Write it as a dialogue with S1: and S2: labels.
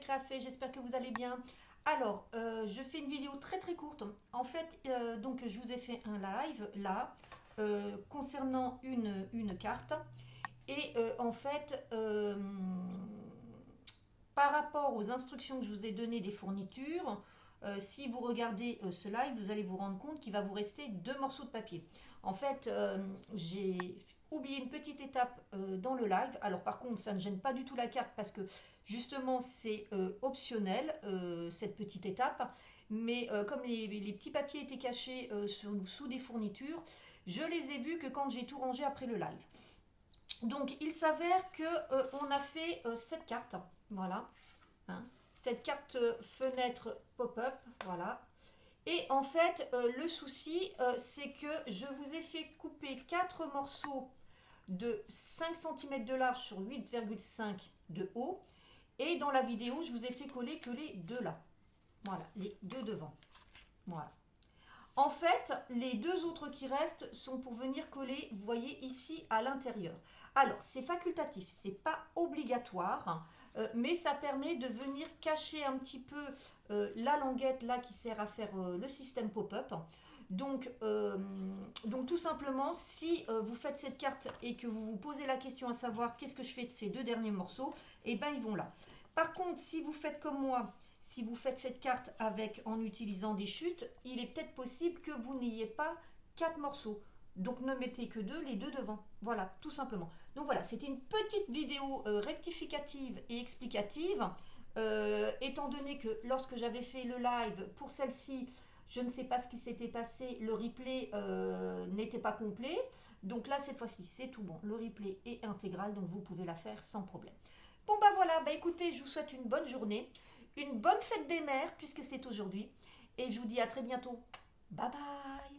S1: Créafait, j'espère que vous allez bien. Alors, je fais une vidéo très très courte. En fait, donc je vous ai fait un live là concernant une carte. Et en fait, par rapport aux instructions que je vous ai données des fournitures, si vous regardez ce live, vous allez vous rendre compte qu'il va vous rester 2 morceaux de papier. En fait, j'ai oublié une petite étape dans le live. Alors par contre, ça ne gêne pas du tout la carte parce que justement c'est optionnel cette petite étape. Mais comme les petits papiers étaient cachés sous des fournitures, je les ai vus que quand j'ai tout rangé après le live. Donc il s'avère que on a fait cette carte, voilà, hein, cette carte fenêtre pop-up, voilà. Et en fait, le souci, c'est que je vous ai fait couper 4 morceaux de 5 cm de large sur 8,5 de haut. Et dans la vidéo, je vous ai fait coller que les deux là. Voilà, les deux devant. Voilà. En fait, les 2 autres qui restent sont pour venir coller, vous voyez, ici à l'intérieur. Alors, c'est facultatif, c'est pas obligatoire, mais ça permet de venir cacher un petit peu la languette là qui sert à faire le système pop-up. Donc tout simplement, si vous faites cette carte et que vous vous posez la question à savoir qu'est-ce que je fais de ces 2 derniers morceaux, et ben ils vont là. Par contre, si vous faites comme moi, si vous faites cette carte en utilisant des chutes, il est peut-être possible que vous n'ayez pas 4 morceaux. Donc ne mettez que 2, les 2 devant. Voilà, tout simplement. Donc voilà, c'était une petite vidéo rectificative et explicative. Étant donné que lorsque j'avais fait le live pour celle-ci, je ne sais pas ce qui s'était passé, le replay n'était pas complet. Donc là, cette fois-ci, c'est tout bon. Le replay est intégral, donc vous pouvez la faire sans problème. Bon bah voilà, bah écoutez, je vous souhaite une bonne journée, une bonne fête des mères puisque c'est aujourd'hui, et je vous dis à très bientôt. Bye bye.